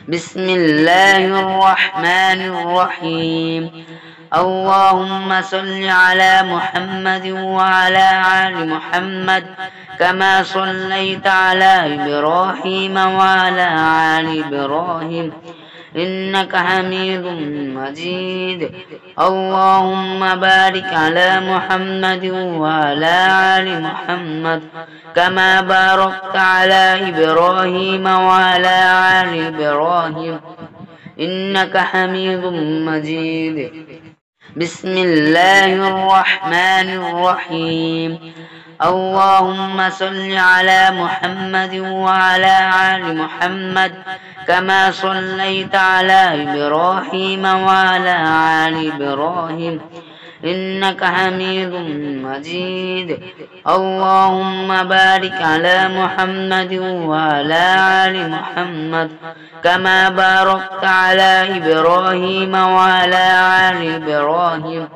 بسم الله الرحمن الرحيم. اللهم صل على محمد وعلى آل محمد كما صليت على إبراهيم وعلى آل إبراهيم إنك حميد مجيد. اللهم بارك على محمد وعلى آل محمد كما باركت على إبراهيم وعلى آل إبراهيم إنك حميد مجيد. بسم الله الرحمن الرحيم. اللهم صل على محمد وعلى آل محمد كما صليت على إبراهيم وعلى آل إبراهيم إنك حميد مجيد. اللهم بارك على محمد وعلى آل محمد كما باركت على إبراهيم وعلى آل إبراهيم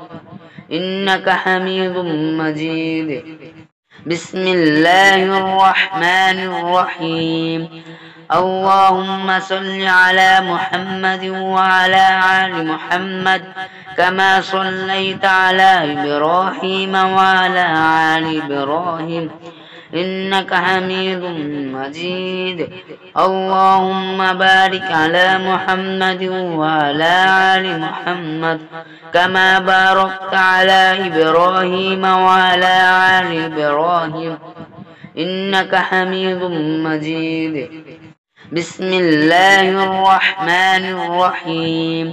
إنك حميد مجيد. بسم الله الرحمن الرحيم. اللهم صل على محمد وعلى آل محمد كما صليت على إبراهيم وعلى آل إبراهيم إنك حميد مجيد. اللهم بارك على محمد وعلى آل محمد كما باركت على إبراهيم وعلى آل إبراهيم إنك حميد مجيد. بسم الله الرحمن الرحيم.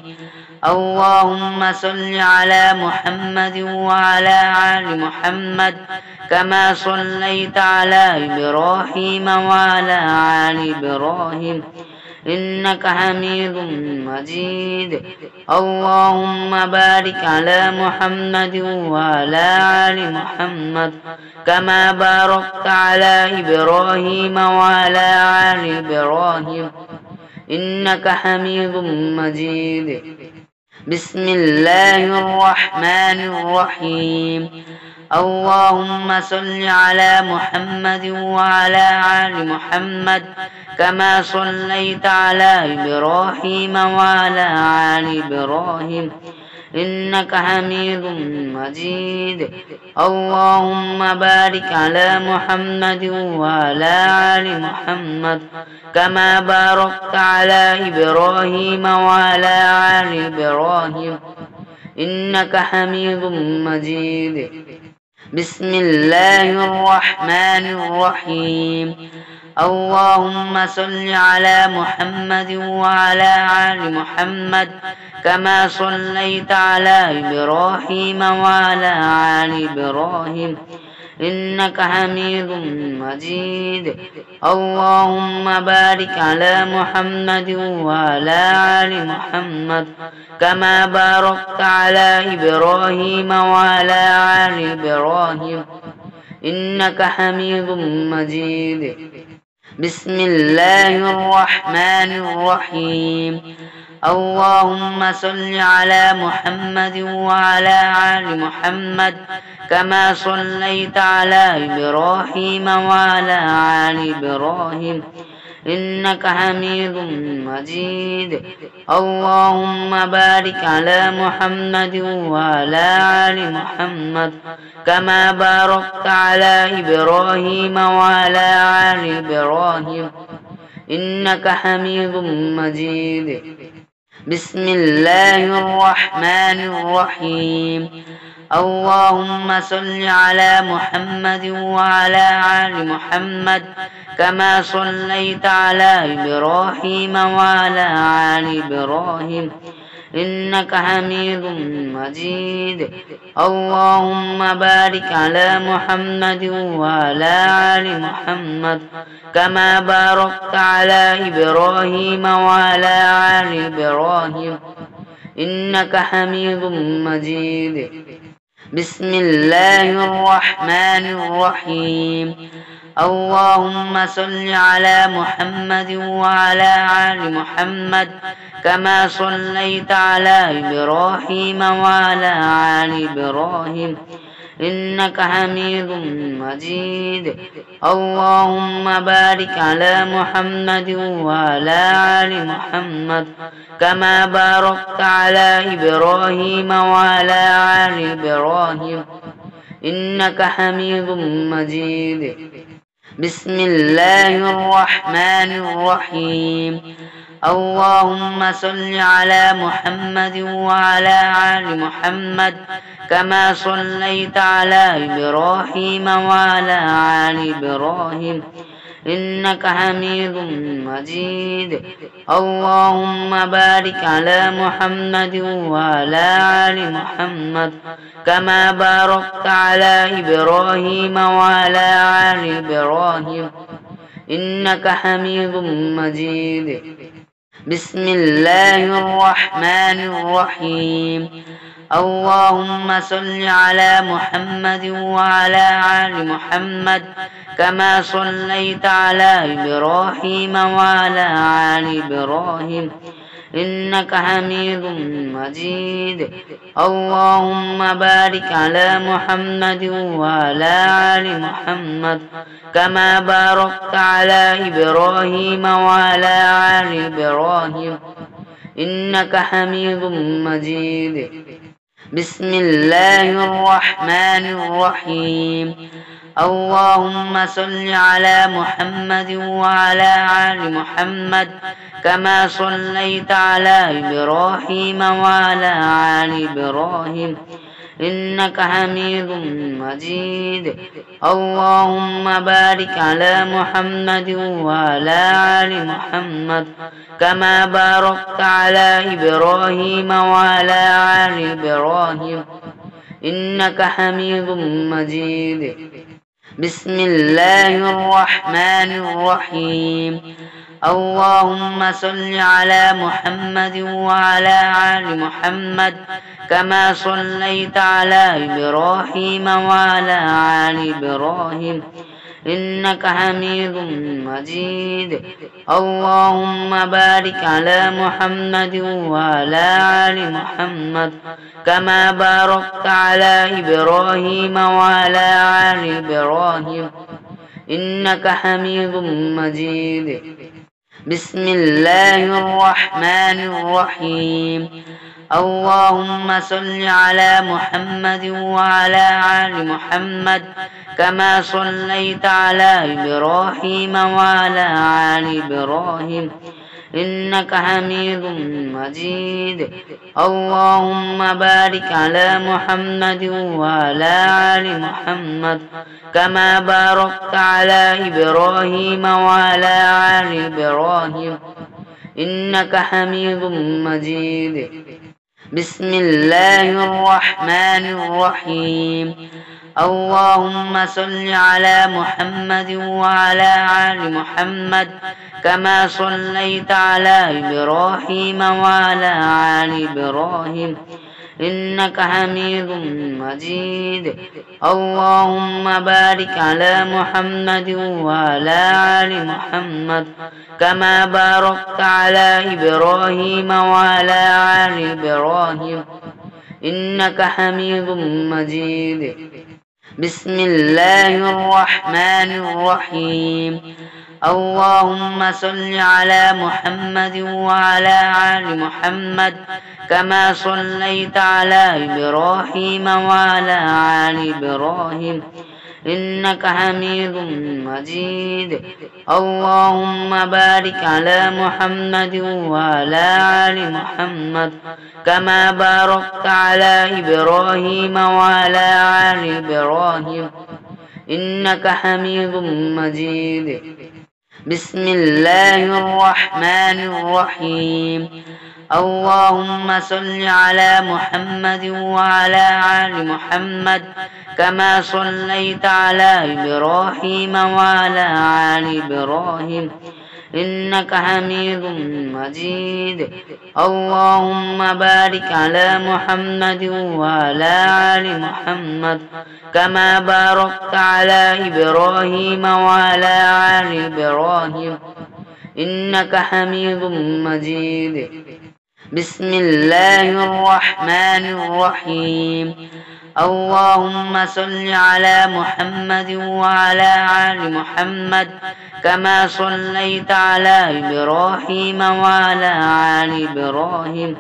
اللهم صل على محمد وعلى آل محمد كما صليت على إبراهيم وعلى آل إبراهيم إنك حميد مجيد. اللهم بارك على محمد وعلى آل محمد كما باركت على إبراهيم وعلى آل إبراهيم إنك حميد مجيد. بسم الله الرحمن الرحيم. اللهم صل على محمد وعلى آل محمد كما صليت على إبراهيم وعلى آل إبراهيم إنك حميد مجيد. اللهم بارك على محمد وعلى آل محمد كما باركت على إبراهيم وعلى آل إبراهيم إنك حميد مجيد. بسم الله الرحمن الرحيم. اللهم صل على محمد وعلى آل محمد كما صليت على إبراهيم وعلى آل إبراهيم إنك حميد مجيد. اللهم بارك على محمد وعلى آل محمد كما باركت على إبراهيم وعلى آل إبراهيم إنك حميد مجيد. بسم الله الرحمن الرحيم. اللهم صل على محمد وعلى آل محمد كما صليت على إبراهيم وعلى آل إبراهيم إنك حميد مجيد. اللهم بارك على محمد وعلى آل محمد كما باركت على إبراهيم وعلى آل إبراهيم إنك حميد مجيد. بسم الله الرحمن الرحيم. اللهم صل على محمد وعلى آل محمد كما صليت على إبراهيم وعلى آل إبراهيم إنك حميد مجيد. اللهم بارك على محمد وعلى آل محمد كما باركت على إبراهيم وعلى آل إبراهيم إنك حميد مجيد. بسم الله الرحمن الرحيم. اللهم صل على محمد وعلى آل محمد كما صليت على إبراهيم وعلى آل إبراهيم إنك حميد مجيد. اللهم بارك على محمد وعلى آل محمد كما باركت على إبراهيم وعلى آل إبراهيم إنك حميد مجيد. بسم الله الرحمن الرحيم. اللهم صل على محمد وعلى آل محمد كما صليت على إبراهيم وعلى آل إبراهيم إنك حميد مجيد. اللهم بارك على محمد وعلى آل محمد كما باركت على إبراهيم وعلى آل إبراهيم إنك حميد مجيد. بسم الله الرحمن الرحيم. اللهم صل على محمد وعلى آل محمد كما صليت على إبراهيم وعلى آل إبراهيم إنك حميد مجيد. اللهم بارك على محمد وعلى آل محمد كما باركت على إبراهيم وعلى آل إبراهيم إنك حميد مجيد. بسم الله الرحمن الرحيم. اللهم صل على محمد وعلى آل محمد كما صليت على إبراهيم وعلى آل إبراهيم إنك حميد مجيد. اللهم بارك على محمد وعلى آل محمد كما باركت على إبراهيم وعلى آل إبراهيم إنك حميد مجيد. بسم الله الرحمن الرحيم. اللهم صل على محمد وعلى آل محمد كما صليت على إبراهيم وعلى آل إبراهيم إنك حميد مجيد. اللهم بارك على محمد وعلى آل محمد كما باركت على إبراهيم وعلى آل إبراهيم إنك حميد مجيد. بسم الله الرحمن الرحيم. اللهم صل على محمد وعلى آل محمد كما صليت على إبراهيم وعلى آل إبراهيم إنك حميد مجيد. اللهم بارك على محمد وعلى آل محمد كما باركت على إبراهيم وعلى آل إبراهيم إنك حميد مجيد. بسم الله الرحمن الرحيم. اللهم صل على محمد وعلى آل محمد كما صليت على إبراهيم وعلى آل إبراهيم إنك حميد مجيد. اللهم بارك على محمد وعلى آل محمد كما باركت على إبراهيم وعلى آل إبراهيم إنك حميد مجيد. بسم الله الرحمن الرحيم. اللهم صل على محمد وعلى آل محمد كما صليت على إبراهيم وعلى آل إبراهيم إنك حميد مجيد. اللهم بارك على محمد وعلى آل محمد كما باركت على إبراهيم وعلى آل إبراهيم إنك حميد مجيد. بسم الله الرحمن الرحيم. اللهم صل على محمد وعلى آل محمد كما صليت على إبراهيم وعلى آل إبراهيم إنك حميد مجيد. اللهم بارك على محمد وعلى آل محمد كما باركت على إبراهيم وعلى آل إبراهيم إنك حميد مجيد. بسم الله الرحمن الرحيم. اللهم صل على محمد وعلى آل محمد كما صليت على إبراهيم وعلى آل إبراهيم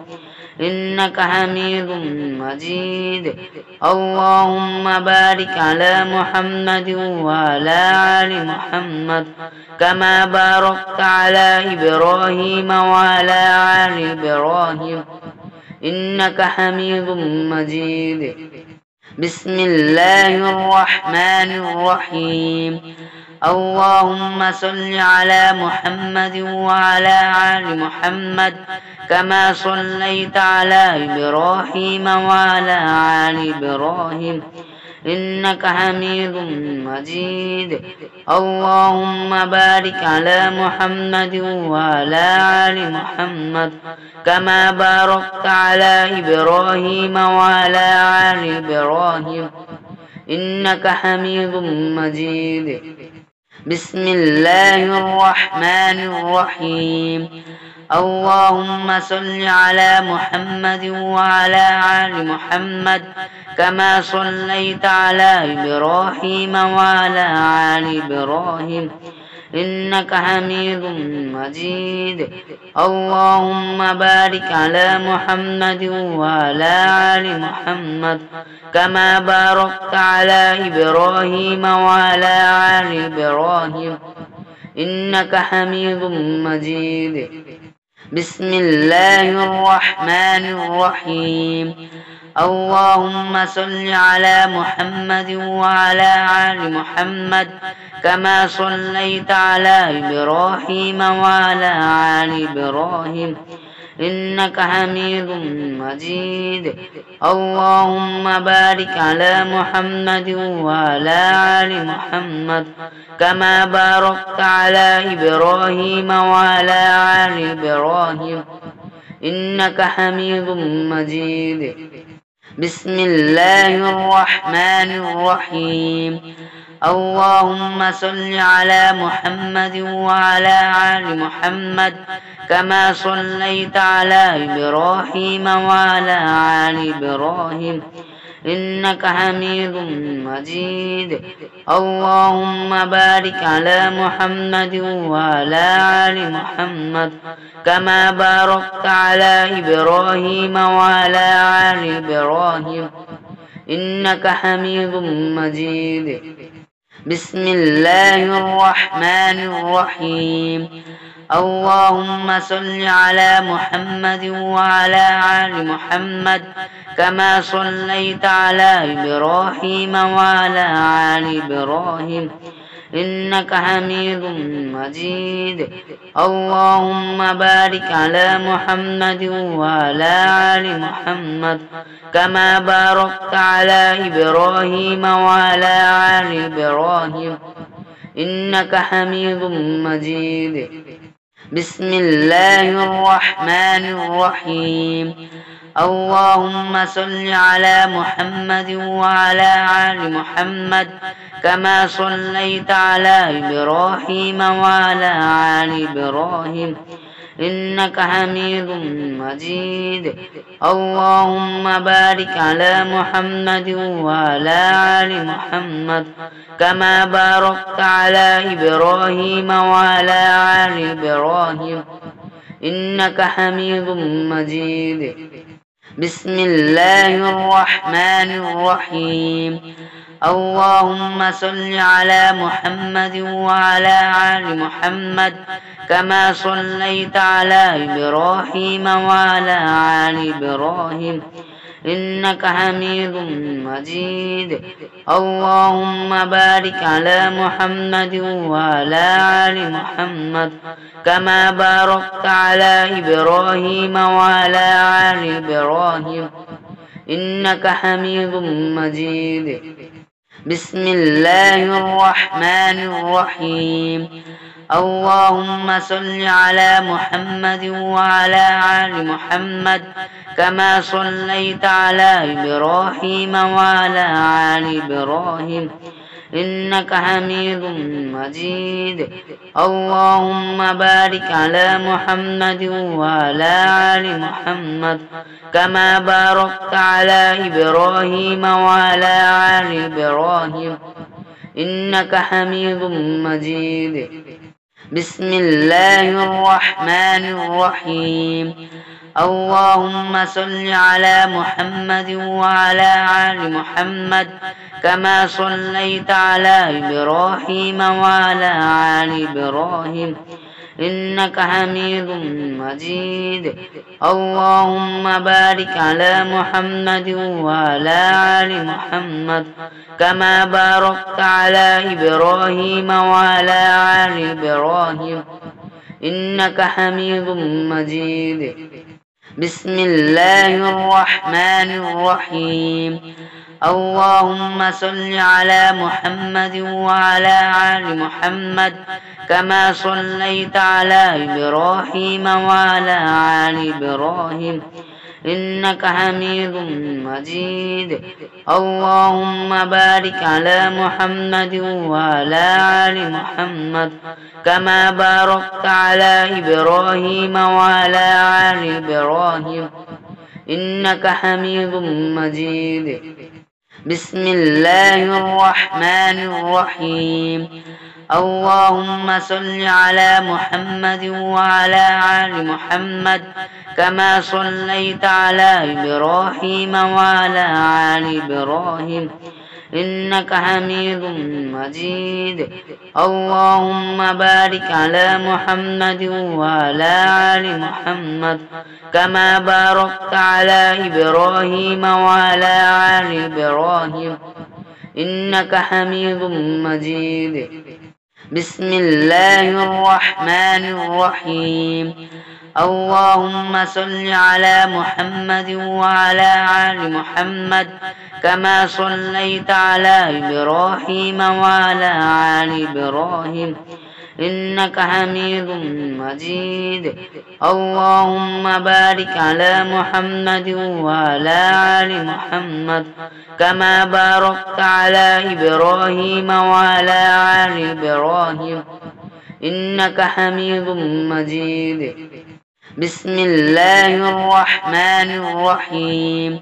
إنك حميد مجيد. اللهم بارك على محمد وعلى آل محمد كما باركت على إبراهيم وعلى آل إبراهيم إنك حميد مجيد. بسم الله الرحمن الرحيم. اللهم صل على محمد وعلى آل محمد كما صليت على إبراهيم وعلى آل إبراهيم إنك حميد مجيد. اللهم بارك على محمد وعلى آل محمد كما باركت على إبراهيم وعلى آل إبراهيم إنك حميد مجيد. بسم الله الرحمن الرحيم. اللهم صل على محمد وعلى آل محمد كما صليت على إبراهيم وعلى آل إبراهيم إنك حميد مجيد. اللهم بارك على محمد وعلى آل محمد كما باركت على إبراهيم وعلى آل إبراهيم إنك حميد مجيد. بسم الله الرحمن الرحيم. اللهم صل على محمد وعلى آل محمد كما صليت على إبراهيم وعلى آل إبراهيم إنك حميد مجيد. اللهم بارك على محمد وعلى آل محمد كما باركت على إبراهيم وعلى آل إبراهيم إنك حميد مجيد. بسم الله الرحمن الرحيم. اللهم صل على محمد وعلى آل محمد كما صليت على إبراهيم وعلى آل إبراهيم إنك حميد مجيد. اللهم بارك على محمد وعلى آل محمد كما باركت على إبراهيم وعلى آل إبراهيم إنك حميد مجيد. بسم الله الرحمن الرحيم. اللهم صل على محمد وعلى آل محمد كما صليت على إبراهيم وعلى آل إبراهيم إنك حميد مجيد. اللهم بارك على محمد وعلى آل محمد كما باركت على إبراهيم وعلى آل إبراهيم إنك حميد مجيد. بسم الله الرحمن الرحيم. اللهم صل على محمد وعلى آل محمد كما صليت على إبراهيم وعلى آل إبراهيم إنك حميد مجيد. اللهم بارك على محمد وعلى آل محمد كما باركت على إبراهيم وعلى آل إبراهيم إنك حميد مجيد. بسم الله الرحمن الرحيم. اللهم صل على محمد وعلى آل محمد كما صليت على إبراهيم وعلى آل إبراهيم إنك حميد مجيد. اللهم بارك على محمد وعلى آل محمد كما باركت على إبراهيم وعلى آل إبراهيم إنك حميد مجيد. بسم الله الرحمن الرحيم. اللهم صل على محمد وعلى آل محمد كما صليت على إبراهيم وعلى آل إبراهيم إنك حميد مجيد. اللهم بارك على محمد وعلى آل محمد كما باركت على إبراهيم وعلى آل إبراهيم إنك حميد مجيد. بسم الله الرحمن الرحيم. اللهم صل على محمد وعلى آل محمد كما صليت على إبراهيم وعلى آل إبراهيم إنك حميد مجيد. اللهم بارك على محمد وعلى آل محمد كما باركت على إبراهيم وعلى آل إبراهيم إنك حميد مجيد. بسم الله الرحمن الرحيم. اللهم صل على محمد وعلى آل محمد كما صليت على إبراهيم وعلى آل إبراهيم إنك حميد مجيد. اللهم بارك على محمد وعلى آل محمد كما باركت على إبراهيم وعلى آل إبراهيم إنك حميد مجيد. بسم الله الرحمن الرحيم. اللهم صل على محمد وعلى آل محمد كما صليت على إبراهيم وعلى آل إبراهيم إنك حميد مجيد. اللهم بارك على محمد وعلى آل محمد كما باركت على إبراهيم وعلى آل إبراهيم إنك حميد مجيد. بسم الله الرحمن الرحيم. اللهم صل على محمد وعلى آل محمد كما صليت على إبراهيم وعلى آل إبراهيم إنك حميد مجيد. اللهم بارك على محمد وعلى آل محمد كما باركت على إبراهيم وعلى آل إبراهيم إنك حميد مجيد. بسم الله الرحمن الرحيم.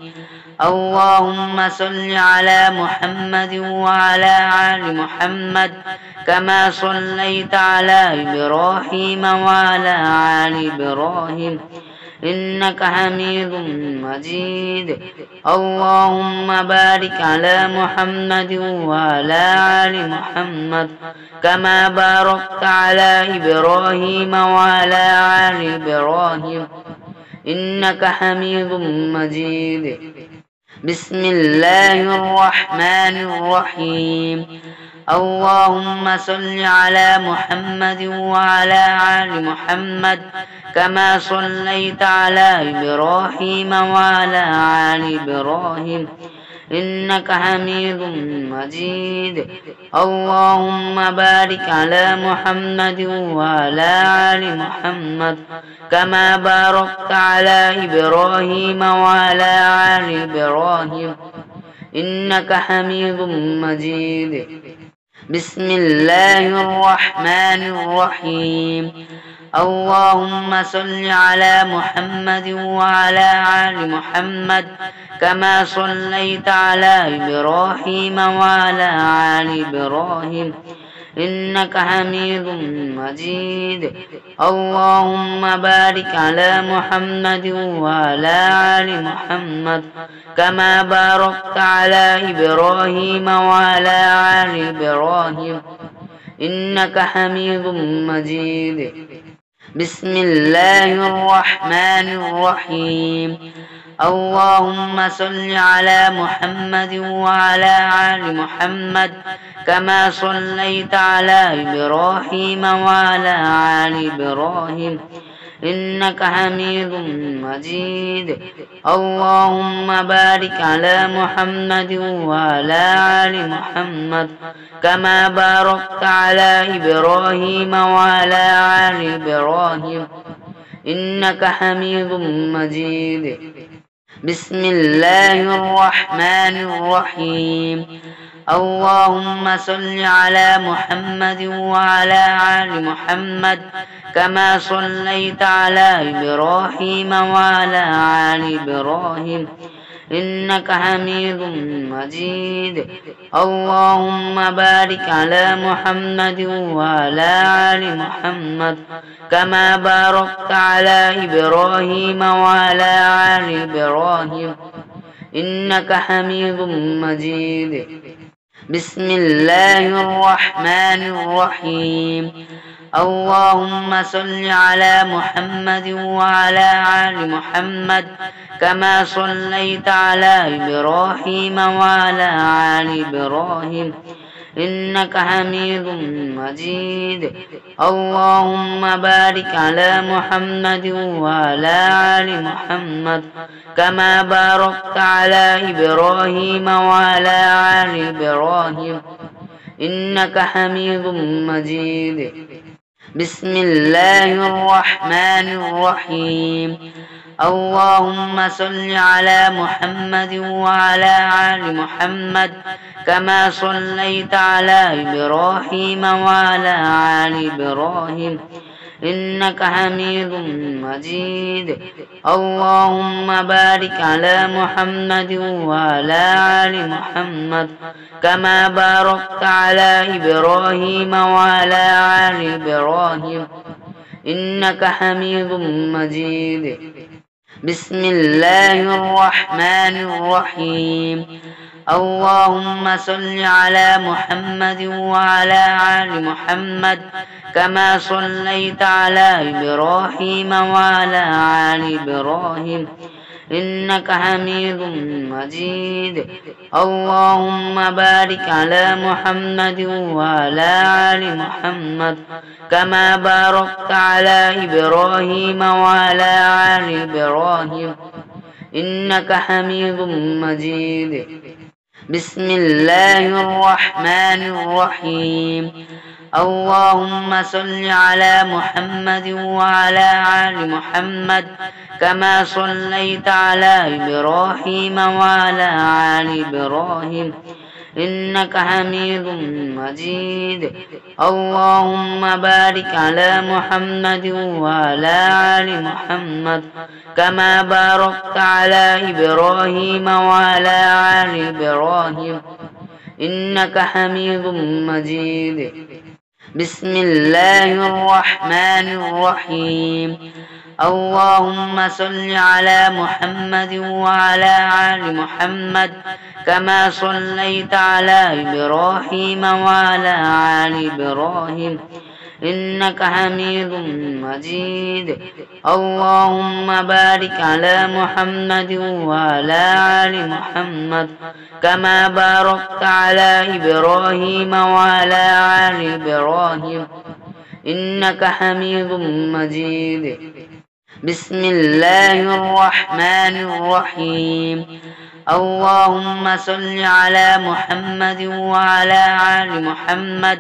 اللهم صل على محمد وعلى آل محمد كما صليت على إبراهيم وعلى آل إبراهيم إنك حميد مجيد. اللهم بارك على محمد وعلى آل محمد كما باركت على إبراهيم وعلى آل إبراهيم إنك حميد مجيد. بسم الله الرحمن الرحيم. اللهم صل على محمد وعلى آل محمد كما صليت على إبراهيم وعلى آل إبراهيم إنك حميد مجيد. اللهم بارك على محمد وعلى آل محمد كما باركت على إبراهيم وعلى آل إبراهيم إنك حميد مجيد. بسم الله الرحمن الرحيم. اللهم صل على محمد وعلى آل محمد كما صليت على إبراهيم وعلى آل إبراهيم إنك حميد مجيد. اللهم بارك على محمد وعلى آل محمد كما باركت على إبراهيم وعلى آل إبراهيم إنك حميد مجيد. بسم الله الرحمن الرحيم. اللهم صل على محمد وعلى آل محمد كما صليت على إبراهيم وعلى آل إبراهيم إنك حميد مجيد. اللهم بارك على محمد وعلى آل محمد كما باركت على إبراهيم وعلى آل إبراهيم إنك حميد مجيد. بسم الله الرحمن الرحيم. اللهم صل على محمد وعلى آل محمد كما صليت على إبراهيم وعلى آل إبراهيم إنك حميد مجيد اللهم بارك على محمد وعلى آل محمد كما باركت على إبراهيم وعلى آل إبراهيم إنك حميد مجيد بسم الله الرحمن الرحيم اللهم صل على محمد وعلى آل محمد كما صليت على إبراهيم وعلى آل إبراهيم إنك حميد مجيد اللهم بارك على محمد وعلى آل محمد كما باركت على إبراهيم وعلى آل إبراهيم إنك حميد مجيد بسم الله الرحمن الرحيم اللهم صل على محمد وعلى آل محمد كما صليت على إبراهيم وعلى آل إبراهيم إنك حميد مجيد اللهم بارك على محمد وعلى آل محمد كما باركت على إبراهيم وعلى آل إبراهيم إنك حميد مجيد بسم الله الرحمن الرحيم اللهم صل على محمد وعلى آل محمد كما صليت على إبراهيم وعلى آل إبراهيم إنك حميد مجيد اللهم بارك على محمد وعلى آل محمد كما باركت على إبراهيم وعلى آل إبراهيم إنك حميد مجيد بسم الله الرحمن الرحيم اللهم صل على محمد وعلى آل محمد كما صليت على إبراهيم وعلى آل إبراهيم إنك حميد مجيد اللهم بارك على محمد وعلى آل محمد كما باركت على إبراهيم وعلى آل إبراهيم إنك حميد مجيد بسم الله الرحمن الرحيم اللهم صل على محمد وعلى آل محمد كما صليت على إبراهيم وعلى آل إبراهيم إنك حميد مجيد اللهم بارك على محمد وعلى آل محمد كما باركت على إبراهيم وعلى آل إبراهيم إنك حميد مجيد بسم الله الرحمن الرحيم اللهم صل على محمد وعلى آل محمد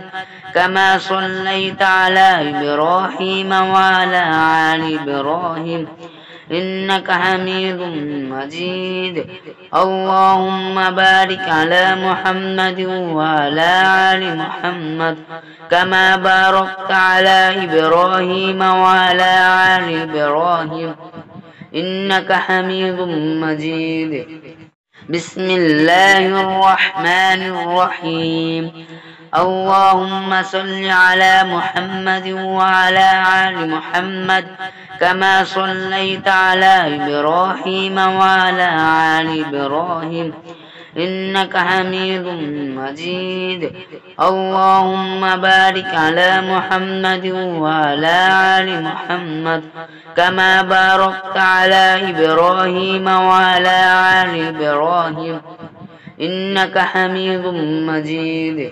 كما صليت على إبراهيم وعلى آل إبراهيم إنك حميد مجيد اللهم بارك على محمد وعلى آل محمد كما باركت على إبراهيم وعلى آل إبراهيم إنك حميد مجيد بسم الله الرحمن الرحيم اللهم صل على محمد وعلى آل محمد كما صليت على إبراهيم وعلى آل إبراهيم إنك حميد مجيد اللهم بارك على محمد وعلى آل محمد كما باركت على إبراهيم وعلى آل إبراهيم إنك حميد مجيد